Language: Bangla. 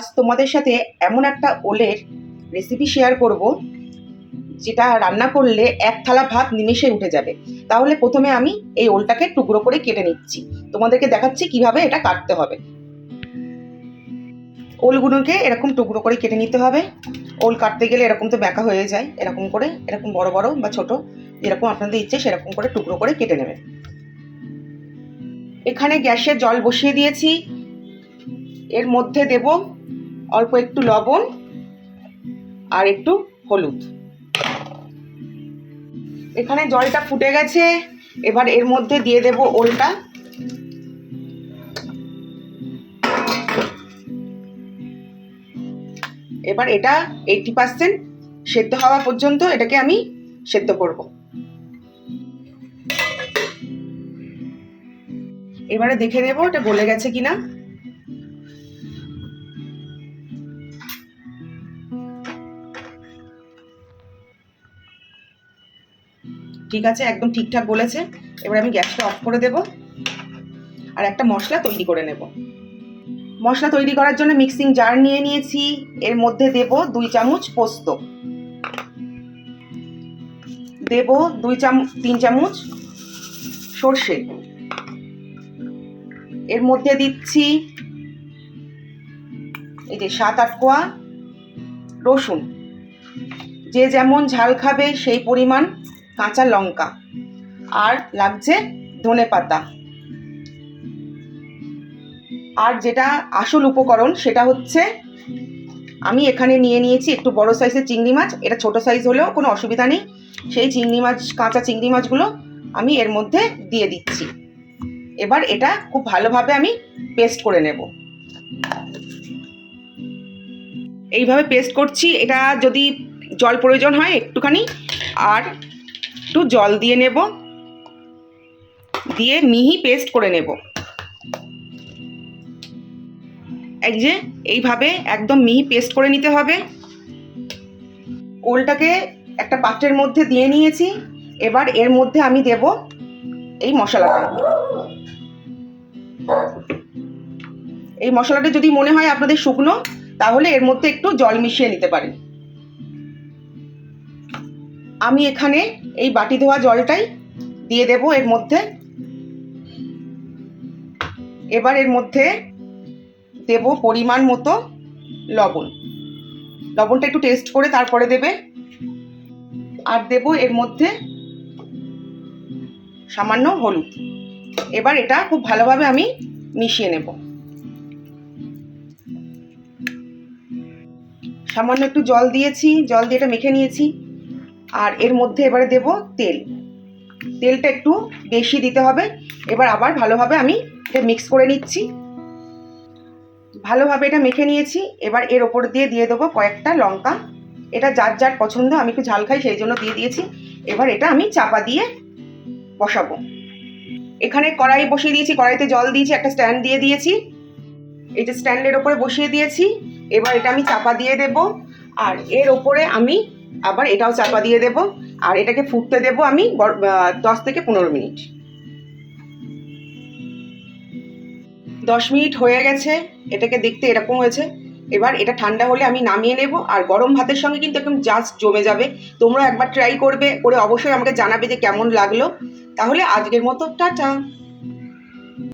আজ তোমাদের সাথে এমন একটা ওলের রেসিপি শেয়ার করব যেটা রান্না করলে এক থালা ভাত নিমেষে উঠে যাবে। তাহলে প্রথমে আমি এই ওলটাকে টুকরো করে কেটে নিচ্ছি, তোমাদেরকে দেখাচ্ছি কিভাবে এটা কাটতে হবে। ওলগুলোকে এরকম টুকরো করে কেটে নিতে হবে। ওল কাটতে গেলে এরকম তো ব্যাকা হয়ে যায়, এরকম করে এরকম বড় বড় বা ছোট যেরকম আপনাদের ইচ্ছে সেরকম করে টুকরো করে কেটে নেবেন। এখানে গ্যাসে জল বসিয়ে দিয়েছি, এর মধ্যে দেব অল্প একটু লবণ আর একটু হলুদ। এখানে জলটা ফুটে গেছে, এবার এর মধ্যে দিয়ে দেব ওলটা। এবার এটা 80% সেদ্ধ হওয়া পর্যন্ত এটাকে আমি সেদ্ধ করব। এবারে দেখে নেব এটা গলে গেছে কিনা। ঠিক আছে, একদম ঠিকঠাক গলেছে। এবার আমি গ্যাসটা অফ করে দেব আর একটা মশলা তৈরি করে নেব। মশলা তৈরি করার জন্য মিক্সিং জার নিয়ে নিয়েছি, এর মধ্যে দেব 2 চামচ পোস্ত, দেব 3 চামচ সর্ষে, এর মধ্যে দিচ্ছি এই যে 7-8 কোয়া রসুন, যে যেমন ঝাল খাবে সেই পরিমাণ কাঁচা লঙ্কা, আর লাগছে ধনেপাতা। আর যেটা আসল উপকরণ সেটা হচ্ছে আমি এখানে নিয়ে নিয়েছি একটু বড় সাইজের চিংড়ি মাছ। এটা ছোট সাইজ হলেও কোনো অসুবিধা নেই। সেই চিংড়ি মাছ, কাঁচা চিংড়ি মাছগুলো আমি এর মধ্যে দিয়ে দিচ্ছি। এবার এটা খুব ভালোভাবে আমি পেস্ট করে নেব। এইভাবে পেস্ট করছি। এটা যদি জল প্রয়োজন হয় একটুখানি আর একটু জল দিয়ে নেব, দিয়ে মিহি পেস্ট করে নেব। এই যে এইভাবে একদম মিহি পেস্ট করে নিতে হবে। ওলটাকে একটা পাত্রের মধ্যে দিয়ে নিয়েছি, এবার এর মধ্যে আমি দেব এই মশলাটা। এই মশলাটা যদি মনে হয় আপনাদের শুকনো, তাহলে এর মধ্যে একটু জল মিশিয়ে নিতে পারেন। আমি এখানে এই বাটি ধোয়া জলটাই দিয়ে দেব এর মধ্যে। এবার এর মধ্যে দেব পরিমাণ মতো লবণ। লবণটা একটু টেস্ট করে তারপরে দেবে। আর দেব এর মধ্যে সামান্য হলুদ। এবার এটা খুব ভালোভাবে আমি মিশিয়ে নেব। সামান্য একটু জল দিয়েছি, জল দিয়ে এটা মেখে নিয়েছি। আর এর মধ্যে এবারে দেব তেল। তেলটা একটু বেশি দিতে হবে। এবার আবার ভালোভাবে আমি এটা মিক্স করে নিচ্ছি। ভালোভাবে এটা মেখে নিয়েছি। এবার এর ওপর দিয়ে দেবো কয়েকটা লঙ্কা। এটা যার যার পছন্দ, আমি একটু ঝাল খাই সেই জন্য দিয়ে দিয়েছি। এবার এটা আমি চাপা দিয়ে বসাবো। এখানে কড়াই বসিয়ে দিয়েছি, কড়াইতে জল দিয়েছি, একটা স্ট্যান্ড দিয়ে দিয়েছি। এই যে স্ট্যান্ডের ওপরে বসিয়ে দিয়েছি। এবার এটা আমি চাপা দিয়ে দেব, আর এর ওপরে আমি আবার এটাও চাপা দিয়ে দেব, আর এটাকে ফুটতে দেব আমি 10 থেকে 15 মিনিট। 10 মিনিট হয়ে গেছে, এটাকে দেখতে এরকম হয়েছে। এবার এটা ঠান্ডা হলে আমি নামিয়ে নেব, আর গরম ভাতের সঙ্গে কিন্তু একদম জাস্ট জমে যাবে। তোমরা একবার ট্রাই করবে, করে অবশ্যই আমাকে জানাবে যে কেমন লাগলো। তাহলে আজকের মতো টাটা।